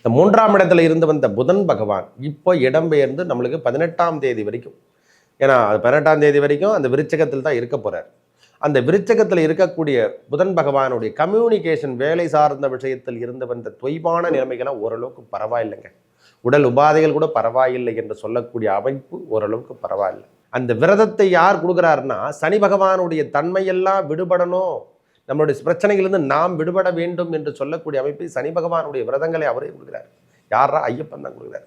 இந்த 3ஆம் இடத்துல இருந்து வந்த புதன் பகவான் இப்போ இடம்பெயர்ந்து நம்மளுக்கு 18ஆம் தேதி வரைக்கும், ஏன்னா அது 18ஆம் தேதி வரைக்கும் அந்த விருச்சகத்தில் தான் இருக்க போறார். அந்த விருச்சகத்தில் இருக்கக்கூடிய புதன் பகவானுடைய கம்யூனிகேஷன் வேலை சார்ந்த விஷயத்தில் இருந்து வந்த தொய்வான நிலைமைகள்லாம் ஓரளவுக்கு பரவாயில்லைங்க. உடல் உபாதைகள் கூட பரவாயில்லை என்று சொல்லக்கூடிய அமைப்பு ஓரளவுக்கு பரவாயில்லை. அந்த விரதத்தை யார் கொடுக்குறாருன்னா, சனி பகவானுடைய தன்மையெல்லாம் விடுபடணும், நம்மளுடைய பிரச்சனைகளிலிருந்து நாம் விடுபட வேண்டும் என்று சொல்லக்கூடிய அமைப்பை சனி பகவானுடைய விரதங்களை அவரே கொடுக்குறார். யாரா? ஐயப்பன் தான் கொடுக்குறாரு.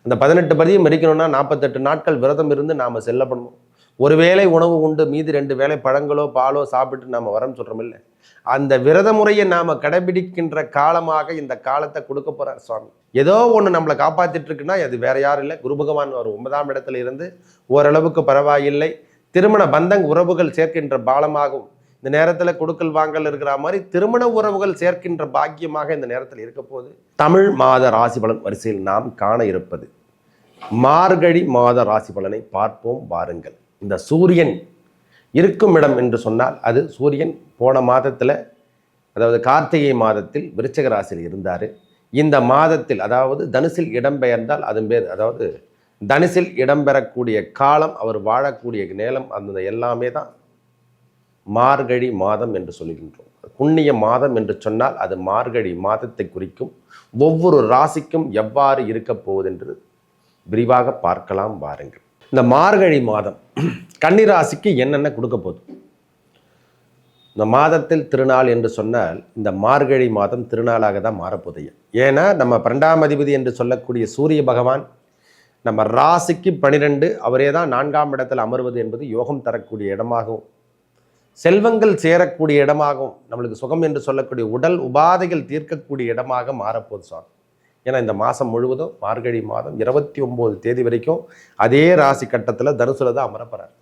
அந்த 18 பதியும் மறிக்கணும்னா 48 நாட்கள் விரதம் இருந்து நாம் செல்லப்படணும். ஒருவேளை உணவு உண்டு, மீதி 2 வேளை பழங்களோ பாலோ சாப்பிட்டு நாம் வரம் சொல்கிறோம் இல்லை, அந்த விரத முறையை நாம் கடைபிடிக்கின்ற காலமாக இந்த காலத்தை கொடுக்க போகிறார் சுவாமி. ஏதோ ஒன்று நம்மளை காப்பாற்றிட்டு இருக்குன்னா அது வேற யாரும் இல்லை, குரு பகவான் வரும் 9ஆம் இடத்துல இருந்து ஓரளவுக்கு பரவாயில்லை. திருமண பந்தங் உறவுகள் சேர்க்கின்ற பாலமாகும் இந்த நேரத்தில். கொடுக்கல் வாங்கல் இருக்கிற மாதிரி திருமண உறவுகள் சேர்க்கின்ற பாக்கியமாக இந்த நேரத்தில் இருக்க போது. தமிழ் மாத ராசி பலன் வரிசையில் நாம் காண இருப்பது மார்கழி மாத ராசி பலனை பார்ப்போம் வாருங்கள். இந்த சூரியன் இருக்கும் இடம் என்று சொன்னால் அது சூரியன் போன மாதத்தில், அதாவது கார்த்திகை மாதத்தில் விருச்சிக ராசியில் இருந்தார். இந்த மாதத்தில் அதாவது தனுசில் இடம்பெயர்ந்தால் அதன் பேர், அதாவது தனுசில் இடம்பெறக்கூடிய காலம், அவர் வாழக்கூடிய நேரம், அந்த எல்லாமே தான் மார்கழி மாதம் என்று சொல்கின்றோம். புண்ணிய மாதம் என்று சொன்னால் அது மார்கழி மாதத்தை குறிக்கும். ஒவ்வொரு ராசிக்கும் எவ்வாறு இருக்க போகுது என்று விரிவாக பார்க்கலாம் வாருங்கள். இந்த மார்கழி மாதம் கன்னி ராசிக்கு என்னென்ன கொடுக்க போகுது? இந்த மாதத்தில் திருநாள் என்று சொன்னால் இந்த மார்கழி மாதம் திருநாளாக தான் மாறப்போகுது. ஏன்னா நம்ம 12ஆம் அதிபதி என்று சொல்லக்கூடிய சூரிய பகவான் நம்ம ராசிக்கு 12, அவரே தான் 4ஆம் இடத்தில் அமர்வது என்பது யோகம் தரக்கூடிய இடமாகவும், செல்வங்கள் சேரக்கூடிய இடமாகவும், நம்மளுக்கு சுகம் என்று சொல்லக்கூடிய உடல் உபாதைகள் தீர்க்கக்கூடிய இடமாக மாறப்போகுது சார். ஏன்னா இந்த மாதம் முழுவதும் மார்கழி மாதம் 29 தேதி வரைக்கும் அதே ராசி கட்டத்தில் தனுசுல தான் அமரப்படுறார்.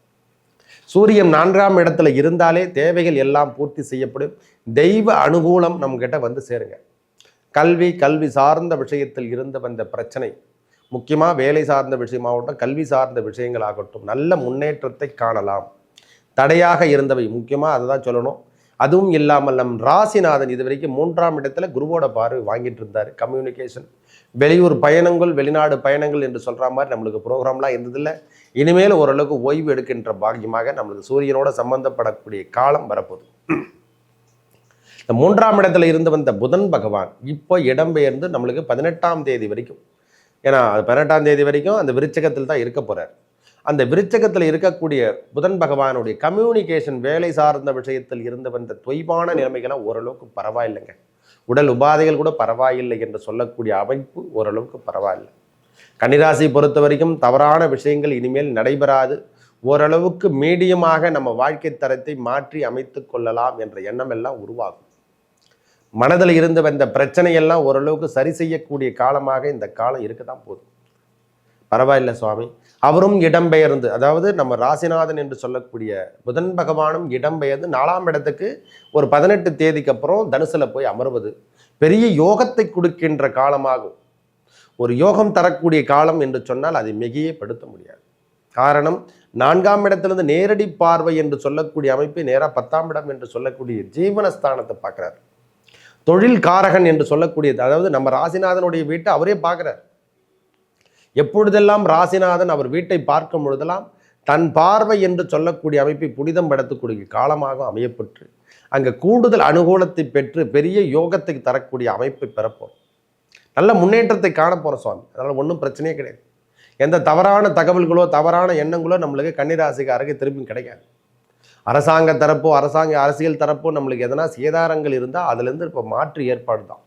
சூரியன் 4ஆம் இடத்துல இருந்தாலே தேவைகள் எல்லாம் பூர்த்தி செய்யப்படும். தெய்வ அனுகூலம் நம்மகிட்ட வந்து சேருங்க. கல்வி சார்ந்த விஷயத்தில் இருந்து வந்த பிரச்சனை, முக்கியமாக வேலை சார்ந்த விஷயமாகட்டும், கல்வி சார்ந்த விஷயங்களாகட்டும், நல்ல முன்னேற்றத்தை காணலாம். தடையாக இருந்தவை முக்கியமாக அதை தான் சொல்லணும். அதுவும் இல்லாமல் நம் ராசிநாதன் இது வரைக்கும் 3ஆம் இடத்துல குருவோட பார்வை வாங்கிட்டு இருந்தார். கம்யூனிகேஷன், வெளியூர் பயணங்கள், வெளிநாடு பயணங்கள் என்று சொல்கிற மாதிரி நம்மளுக்கு ப்ரோக்ராம்லாம் இருந்ததில்லை. இனிமேல் ஓரளவுக்கு ஓய்வு எடுக்கின்ற பாக்கியமாக நம்மளுக்கு சூரியனோட சம்பந்தப்படக்கூடிய காலம் வரப்போகுது. இந்த 3ஆம் இடத்துல இருந்து வந்த புதன் பகவான் இப்போ இடம்பெயர்ந்து நம்மளுக்கு 18ஆம் தேதி வரைக்கும், ஏன்னா அது 18ஆம் தேதி வரைக்கும் அந்த விருச்சகத்தில் தான் இருக்க போகிறார். அந்த விருச்சகத்தில் இருக்கக்கூடிய புதன் பகவானுடைய கம்யூனிகேஷன் வேலை சார்ந்த விஷயத்தில் இருந்து வந்த தொய்வான நிலைமைகள்லாம் ஓரளவுக்கு பரவாயில்லைங்க. உடல் உபாதைகள் கூட பரவாயில்லை என்று சொல்லக்கூடிய அமைப்பு ஓரளவுக்கு பரவாயில்லை. கன்னிராசி பொறுத்த வரைக்கும் தவறான விஷயங்கள் இனிமேல் நடைபெறாது. ஓரளவுக்கு மீடியமாக நம்ம வாழ்க்கை தரத்தை மாற்றி அமைத்து கொள்ளலாம் என்ற எண்ணம் எல்லாம் உருவாகும். மனதில் இருந்து வந்த பிரச்சனையெல்லாம் ஓரளவுக்கு சரி செய்யக்கூடிய காலமாக இந்த காலம் இருக்க தான் போதும். பரவாயில்லை சுவாமி, அவரும் இடம்பெயர்ந்து, அதாவது நம்ம ராசிநாதன் என்று சொல்லக்கூடிய புதன் பகவானும் இடம்பெயர்ந்து 4ஆம் இடத்துக்கு ஒரு 18 தேதிக்கு அப்புறம் தனுசுல போய் அமர்வது பெரிய யோகத்தை கொடுக்கின்ற காலமாகும். ஒரு யோகம் தரக்கூடிய காலம் என்று சொன்னால் அதை மிகையே படுத்த முடியாது. காரணம், 4ஆம் இடத்திலிருந்து நேரடி பார்வை என்று சொல்லக்கூடிய அமைப்பை நேராக 10ஆம் இடம் என்று சொல்லக்கூடிய ஜீவனஸ்தானத்தை பார்க்குறார். தொழில் காரகன் என்று சொல்லக்கூடியது, அதாவது நம்ம ராசிநாதனுடைய வீட்டை அவரே பார்க்குறார். எப்பொழுதெல்லாம் ராசிநாதன் அவர் வீட்டை பார்க்கும் பொழுதெல்லாம் தன் பார்வை என்று சொல்லக்கூடிய அமைப்பை புனிதம் படுத்தக்கூடிய காலமாக அமையப்பட்டு அங்கே கூடுதல் அனுகூலத்தை பெற்று பெரிய யோகத்தை தரக்கூடிய அமைப்பை பெறப்போம். நல்ல முன்னேற்றத்தை காணப்போகிறோம் சுவாமி. அதனால் ஒன்றும் பிரச்சனையே கிடையாது. எந்த தவறான தகவல்களோ தவறான எண்ணங்களோ நம்மளுக்கு கன்னிராசிக்காரருக்கு திரும்பி கிடைக்காது. அரசாங்க தரப்போ அரசியல் தரப்போ நம்மளுக்கு எதனா சேதாரங்கள் இருந்தால் அதுலேருந்து இப்போ மாற்று ஏற்பாடு தான்.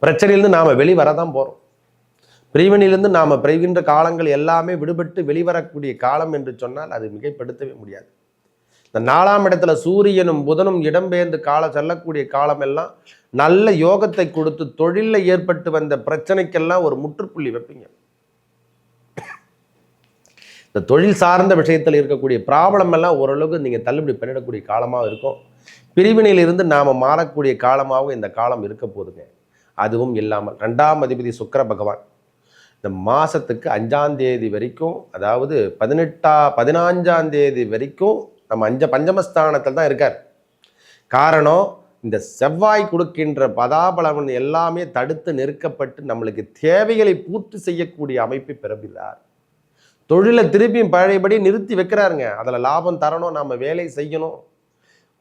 பிரச்சனையிலேருந்து நாம் வெளிவரதான் போகிறோம். பிரிவினிலிருந்து நாம் பிரிகின்ற காலங்கள் எல்லாமே விடுபட்டு வெளிவரக்கூடிய காலம் என்று சொன்னால் அது மிகைப்படுத்தவே முடியாது. இந்த 4ஆம் இடத்துல சூரியனும் புதனும் இடம்பெயர்ந்து செல்லக்கூடிய காலம் எல்லாம் நல்ல யோகத்தை கொடுத்து தொழிலில் ஏற்பட்டு வந்த பிரச்சனைக்கெல்லாம் ஒரு முற்றுப்புள்ளி வைப்பீங்க. இந்த தொழில் சார்ந்த விஷயத்தில் இருக்கக்கூடிய ப்ராப்ளம் எல்லாம் ஓரளவுக்கு நீங்கள் தள்ளுபடி பண்ணிடக்கூடிய காலமாக இருக்கும். பிரிவினையிலிருந்து நாம் மாறக்கூடிய காலமாகவும் இந்த காலம் இருக்க போதுங்க. அதுவும் இல்லாமல் 2ஆம் அதிபதி சுக்கிர பகவான் இந்த மாதத்துக்கு 5ஆம் தேதி வரைக்கும், அதாவது 15ஆம் தேதி வரைக்கும் நம்ம பஞ்சமஸ்தானத்தில் தான் இருக்கார். காரணம், இந்த செவ்வாய் கொடுக்கின்ற பதாபலவன் எல்லாமே தடுத்து நிறுக்கப்பட்டு நம்மளுக்கு தேவைகளை பூர்த்தி செய்யக்கூடிய அமைப்பை பெறுகிறார். தொழிலை திருப்பியும் பழையபடி நிறுத்தி வைக்கிறாருங்க. அதில் லாபம் தரணும், நம்ம வேலை செய்யணும்,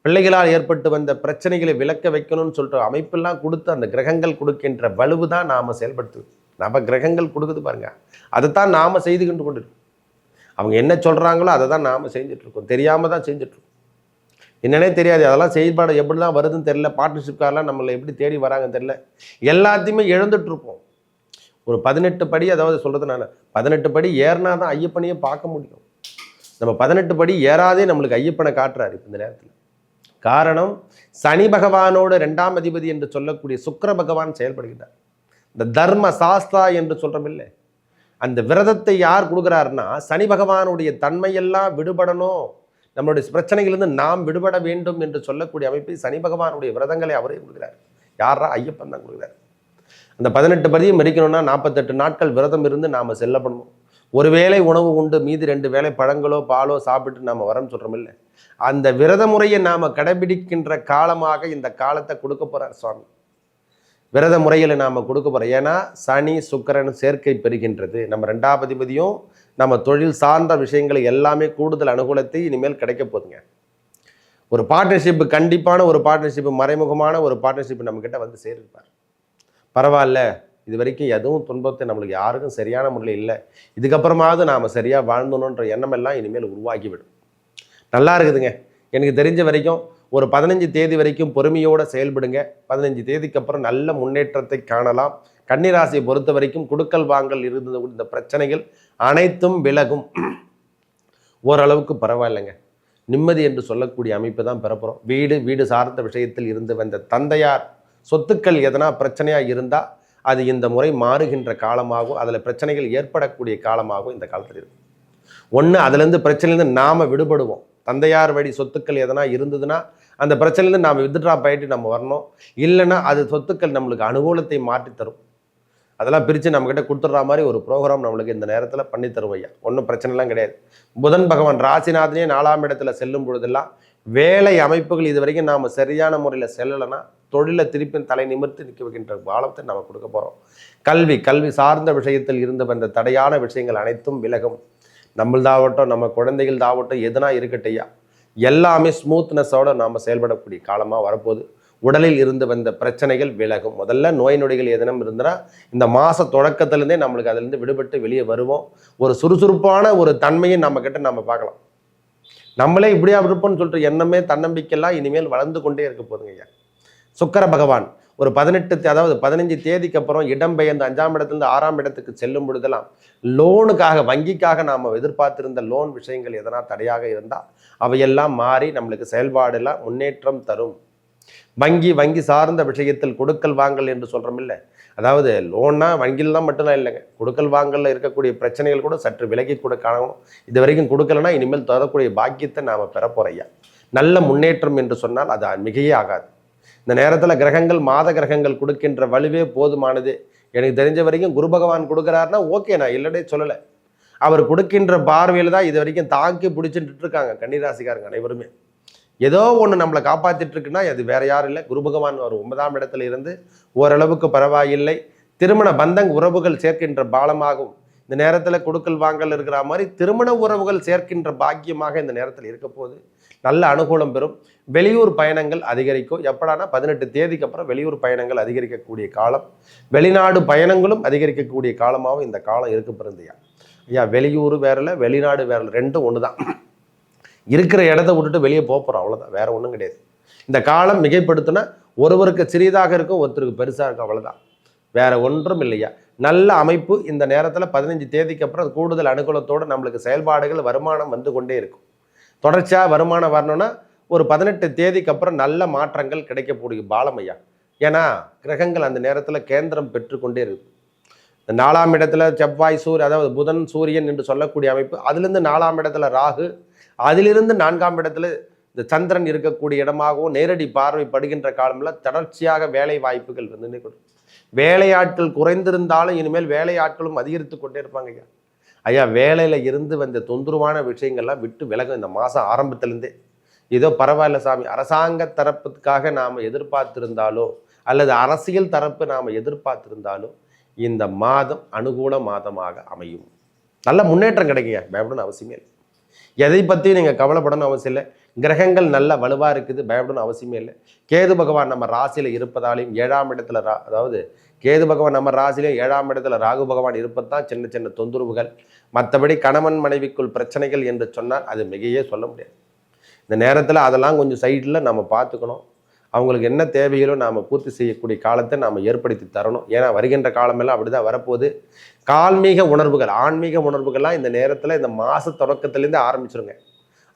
பிள்ளைகளால் ஏற்பட்டு வந்த பிரச்சனைகளை விளக்க வைக்கணும்னு சொல்கிற அமைப்பெல்லாம் கொடுத்து அந்த கிரகங்கள் கொடுக்கின்ற வலுவு தான் நாம் செயல்படுத்துது. நம்ம கிரகங்கள் கொடுக்குது பாருங்க, அதைத்தான் நாம் செய்து கொண்டு இருக்கோம். அவங்க என்ன சொல்கிறாங்களோ அதை தான் நாம் செஞ்சிட்ருக்கோம். தெரியாமல் தான் செஞ்சிட்ருக்கோம். என்னன்னே தெரியாது. அதெல்லாம் செயல்பாடு எப்படி தான் வருதுன்னு தெரியல. பார்ட்னர்ஷிப்காரெலாம் நம்மளை எப்படி தேடி வராங்கன்னு தெரியல. எல்லாத்தையுமே இழந்துட்டுருப்போம். ஒரு 18 படி, அதாவது சொல்கிறது நான் 18 படி ஏறினா தான் ஐயப்பனையே பார்க்க முடியும். நம்ம 18 படி ஏறாதே நம்மளுக்கு ஐயப்பனை காட்டுறாரு இப்போ இந்த நேரத்தில். காரணம், சனி பகவானோட 2ஆம் அதிபதி என்று சொல்லக்கூடிய சுக்கிர பகவான் செயல்படுகிறார். இந்த தர்ம சாஸ்தா என்று சொல்கிறோமில்லை, அந்த விரதத்தை யார் கொடுக்குறாருன்னா சனி பகவானுடைய தன்மையெல்லாம் விடுபடணும், நம்மளுடைய பிரச்சனைகளிலிருந்து நாம் விடுபட வேண்டும் என்று சொல்லக்கூடிய அமைப்பை சனி பகவானுடைய விரதங்களை அவரே கொடுக்குறார். யாரா? ஐயப்பன் தான் கொடுக்குறார். அந்த 18 பதியும் மறிக்கணும்னா 48 நாட்கள் விரதம் இருந்து நாம் செல்லப்படணும். ஒரு வேளை உணவு உண்டு, மீதி 2 வேளை பழங்களோ பாலோ சாப்பிட்டு நாம் வரோம்னு சொல்கிறோம் இல்லை, அந்த விரத முறையை நாம் கடைபிடிக்கின்ற காலமாக இந்த காலத்தை கொடுக்க போகிறார் சுவாமி. விரத முறையில் நாம் கொடுக்க போகிறோம். ஏன்னா சனி சுக்கிரன் சேர்க்கை பெறுகின்றது. நம்ம 2ஆம் அதிபதியும் நம்ம தொழில் சார்ந்த விஷயங்களை எல்லாமே கூடுதல் அனுகூலத்தை இனிமேல் கிடைக்க போகுதுங்க. ஒரு பார்ட்னர்ஷிப்பு, கண்டிப்பான ஒரு பார்ட்னர்ஷிப்பு, மறைமுகமான ஒரு பார்ட்னர்ஷிப்பு நம்மக்கிட்ட வந்து சேர்ப்பார். பரவாயில்ல, இது வரைக்கும் எதுவும் துன்பத்தை நம்மளுக்கு யாருக்கும் சரியான முறையில் இல்லை, இதுக்கப்புறமாவது நாம் சரியாக வாழ்ந்தணுன்ற எண்ணம் எல்லாம் இனிமேல் உருவாக்கிவிடும். நல்லா இருக்குதுங்க. எனக்கு தெரிஞ்ச வரைக்கும் ஒரு 15 தேதி வரைக்கும் பொறுமையோடு செயல்படுங்க. 15 தேதிக்கு அப்புறம் நல்ல முன்னேற்றத்தை காணலாம். கன்னிராசியை பொறுத்த வரைக்கும் கொடுக்கல் வாங்கல் இருந்த இந்த பிரச்சனைகள் அனைத்தும் விலகும். ஓரளவுக்கு பரவாயில்லைங்க. நிம்மதி என்று சொல்லக்கூடிய அமைப்பு தான் பெறப்போகிறோம். வீடு சார்ந்த விஷயத்தில் இருந்து வந்த தந்தையார் சொத்துக்கள் எதனா பிரச்சனையாக இருந்தால் அது இந்த முறை மாறுகின்ற காலமாகவும் அதில் பிரச்சனைகள் ஏற்படக்கூடிய காலமாகவும் இந்த காலத்தில் இருக்கும். ஒன்று, அதுலேருந்து பிரச்சனையிலேருந்து நாம் விடுபடுவோம். தந்தையார் வழி சொத்துக்கள் எதனா இருந்ததுன்னா அந்த பிரச்சனையிலேருந்து நாம் வித்ட்ரா பண்ணிட்டு நம்ம வரணும். இல்லைன்னா அது சொத்துக்கள் நம்மளுக்கு அனுகூலத்தை மாற்றி தரும். அதெல்லாம் பிரித்து நம்மக்கிட்ட கொடுத்துட்ற மாதிரி ஒரு ப்ரோக்ராம் நம்மளுக்கு இந்த நேரத்தில் பண்ணி தரும் ஐயா. ஒன்றும் பிரச்சனைலாம் கிடையாது. புதன் பகவான் ராசிநாதனே 4ஆம் இடத்துல செல்லும் பொழுதெல்லாம் வேலை அமைப்புகள் இது வரைக்கும் நாம் சரியான முறையில் செல்லலைன்னா தொழிலை திருப்பி தலை நிமிர்த்து நிற்க வைக்கின்ற காலத்தை நம்ம கொடுக்க போகிறோம். கல்வி சார்ந்த விஷயத்தில் இருந்து வந்த தடையான விஷயங்கள் அனைத்தும் விலகும். நம்மள்தாகட்டும், நம்ம குழந்தைகள் தாவட்டும், எதுனா இருக்கட்டையா, எல்லாமே ஸ்மூத்னஸோடு நாம் செயல்படக்கூடிய காலமாக வரப்போகுது. உடலில் இருந்து வந்த பிரச்சனைகள் விலகும். முதல்ல நோய் நொடிகள் எதனும் இருந்தனா இந்த மாத தொடக்கத்திலேருந்தே நம்மளுக்கு அதிலிருந்து விடுபட்டு வெளியே வருவோம். ஒரு சுறுசுறுப்பான ஒரு தன்மையை நம்மக்கிட்ட நம்ம பார்க்கலாம். நம்மளே இப்படியா இருப்போம்னு சொல்லிட்டு எண்ணமே தன்னம்பிக்கைலாம் இனிமேல் வளர்ந்து கொண்டே இருக்க போதுங்க ஐயா. சுக்கிர பகவான் ஒரு 15 தேதிக்கு அப்புறம் இடம்பெயர்ந்து 5ஆம் இடத்துலேருந்து 6ஆம் இடத்துக்கு செல்லும் பொழுதெல்லாம் லோனுக்காக, வங்கிக்காக நாம் எதிர்பார்த்திருந்த லோன் விஷயங்கள் எதனா தடையாக இருந்தால் அவையெல்லாம் மாறி நம்மளுக்கு செயல்பாடெல்லாம் முன்னேற்றம் தரும். வங்கி சார்ந்த விஷயத்தில் கொடுக்கல் வாங்கல் என்று சொல்கிறோம் இல்லை, அதாவது லோன்னா வங்கியில் தான் மட்டும்தான் இல்லைங்க, கொடுக்கல் வாங்கலில் இருக்கக்கூடிய பிரச்சனைகள் கூட சற்று விலகி கூட காணணும். இது வரைக்கும் கொடுக்கலன்னா இனிமேல் தரக்கூடிய பாக்கியத்தை நாம் பெற போறையா. நல்ல முன்னேற்றம் என்று சொன்னால் அது மிகையே ஆகாது. இந்த நேரத்தில் கிரகங்கள், மாத கிரகங்கள் கொடுக்கின்ற வலுவே போதுமானது. எனக்கு தெரிஞ்ச வரைக்கும் குரு பகவான் கொடுக்குறாருன்னா ஓகே, நான் இல்லைன்னே சொல்லலை. அவர் கொடுக்கின்ற பார்வையில் தான் இது வரைக்கும் தாக்கி பிடிச்சிட்டு இருக்காங்க கன்னிராசிக்காரங்க அனைவருமே. ஏதோ ஒன்று நம்மளை காப்பாற்றிட்டு இருக்குன்னா அது வேற யாரும் இல்லை, குரு பகவான். ஒரு 9ஆம் இடத்துல இருந்து ஓரளவுக்கு பரவாயில்லை. திருமண பந்தங் உறவுகள் சேர்க்கின்ற பாலமாகும். இந்த நேரத்தில் கொடுக்கல் வாங்கல் இருக்கிற மாதிரி திருமண உறவுகள் சேர்க்கின்ற பாக்கியமாக இந்த நேரத்தில் இருக்க போது நல்ல அனுகூலம் பெறும். வெளியூர் பயணங்கள் அதிகரிக்கும். எப்படானா 18 தேதிக்கு அப்புறம் வெளியூர் பயணங்கள் அதிகரிக்கக்கூடிய காலம். வெளிநாடு பயணங்களும் அதிகரிக்கக்கூடிய காலமாகவும் இந்த காலம் இருக்க பிறந்தையா. ஐயா, வெளியூர் வேறல, வெளிநாடு வேறல, ரெண்டும் ஒன்று தான். இருக்கிற இடத்த விட்டுட்டு வெளியே போகிறோம், அவ்வளோதான், வேற ஒன்றும் கிடையாது. இந்த காலம் மிகைப்படுத்தினா ஒருவருக்கு சிறிதாக இருக்கும், ஒருத்தருக்கு பெருசாக இருக்கும், அவ்வளோதான், வேற ஒன்றும் இல்லையா. நல்ல அமைப்பு. இந்த நேரத்தில் 15 தேதிக்கு அப்புறம் கூடுதல் அனுகூலத்தோடு நம்மளுக்கு செயல்பாடுகள், வருமானம் வந்து கொண்டே இருக்கும். தொடர்ச்சியாக வருமானம் வரணும்னா ஒரு 18 தேதிக்கு அப்புறம் நல்ல மாற்றங்கள் கிடைக்கக்கூடிய பாலம் ஐயா. ஏன்னா கிரகங்கள் அந்த நேரத்தில் கேந்திரம் பெற்றுக்கொண்டே இருக்குது. இந்த 4ஆம் இடத்துல செவ்வாய், அதாவது புதன், சூரியன் என்று சொல்லக்கூடிய அமைப்பு, அதிலிருந்து 4ஆம் இடத்துல ராகு, அதிலிருந்து 4ஆம் இடத்துல இந்த சந்திரன் இருக்கக்கூடிய இடமாகவும் நேரடி பார்வை படுகின்ற காலம்லாம் தொடர்ச்சியாக வேலை வாய்ப்புகள் வந்து கொடுக்கும். வேலையாட்கள் குறைந்திருந்தாலும் இனிமேல் வேலையாட்களும் அதிகரித்து கொண்டே இருப்பாங்க ஐயா. ஐயா, வேலையில் இருந்து வந்த தொந்தரவான விஷயங்கள்லாம் விட்டு விலகும் இந்த மாதம் ஆரம்பத்திலேருந்தே. ஏதோ பரவாயில்ல சாமி, அரசாங்க தரப்புக்காக நாம் எதிர்பார்த்திருந்தாலோ அல்லது அரசியல் தரப்பு நாம் எதிர்பார்த்திருந்தாலோ இந்த மாதம் அனுகூல மாதமாக அமையும். நல்ல முன்னேற்றம் கிடைக்குங்க, பயப்படணும் அவசியமே இல்லை. எதை பற்றியும் நீங்கள் கவலைப்படணும் அவசியம் இல்லை. கிரகங்கள் நல்ல வலுவாக இருக்குது, பயப்படணும் அவசியமே இல்லை. கேது பகவான் நம்ம ராசியில் இருப்பதாலையும் 7ஆம் இடத்துல அதாவது கேது பகவான் நம்ம ராசியிலையும் 7ஆம் இடத்துல ராகு பகவான் இருப்பதுதான் சின்ன சின்ன தொந்தரவுகள். மற்றபடி கணவன் மனைவிக்குள் பிரச்சனைகள் என்று சொன்னால் அது மிகையே சொல்ல முடியாது. இந்த நேரத்தில் அதெல்லாம் கொஞ்சம் சைடில் நம்ம பார்த்துக்கணும். அவங்களுக்கு என்ன தேவைகளோ நாம் பூர்த்தி செய்யக்கூடிய காலத்தை நாம் ஏற்படுத்தி தரணும். ஏன்னா வருகின்ற காலமெல்லாம் அப்படி தான் வரப்போகுது. கால்மீக உணர்வுகள், ஆன்மீக உணர்வுகள்லாம் இந்த நேரத்தில் இந்த மாத தொடக்கத்துலேருந்து ஆரம்பிச்சிருங்க.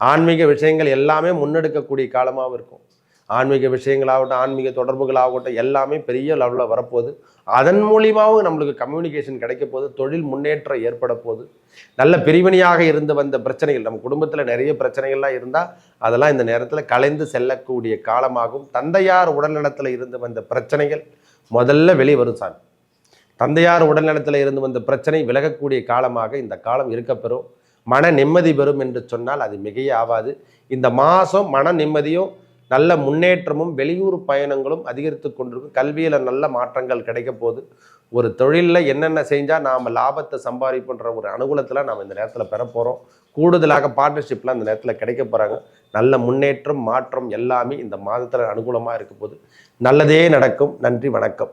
ஆன்மீக விஷயங்கள் எல்லாமே முன்னெடுக்கக்கூடிய காலமாகவும் இருக்கும். ஆன்மீக விஷயங்களாகட்டும், ஆன்மீக தொடர்புகளாகட்டும், எல்லாமே பெரிய லெவலில் வரப்போகுது. அதன் மூலியமாகவும் நம்மளுக்கு கம்யூனிகேஷன் கிடைக்க போகுது, தொழில் முன்னேற்றம் ஏற்பட போகுது. நல்ல பிரிவினையாக இருந்து வந்த பிரச்சனைகள், நம்ம குடும்பத்தில் நிறைய பிரச்சனைகள்லாம் இருந்தால் அதெல்லாம் இந்த நேரத்தில் கலைந்து செல்லக்கூடிய காலமாகும். தந்தையார் உடல்நலத்தில் இருந்து வந்த பிரச்சனைகள் முதல்ல வெளிவரும் சாமி. தந்தையார் உடல்நலத்தில் இருந்து வந்த பிரச்சனை விலகக்கூடிய காலமாக இந்த காலம் இருக்கப்பெறும். மன நிம்மதி பெறும் என்று சொன்னால் அது மிகையே ஆகாது. இந்த மாதம் மன நிம்மதியும் நல்ல முன்னேற்றமும் வெளியூர் பயணங்களும் அதிகரித்து கொண்டிருக்கும். கல்வியில் நல்ல மாற்றங்கள் கிடைக்க போகுது. ஒரு தொழிலில் என்னென்ன செஞ்சால் நாம் லாபத்தை சம்பாதிப்புன்ற ஒரு அனுகூலத்தில் நாம் இந்த நேரத்தில் பெற போகிறோம். கூடுதலாக பார்ட்னர்ஷிப்லாம் இந்த நேரத்தில் கிடைக்க போகிறாங்க. நல்ல முன்னேற்றம் மாற்றம் எல்லாமே இந்த மாதத்தில் அனுகூலமாக இருக்க போகுது. நல்லதே நடக்கும். நன்றி, வணக்கம்.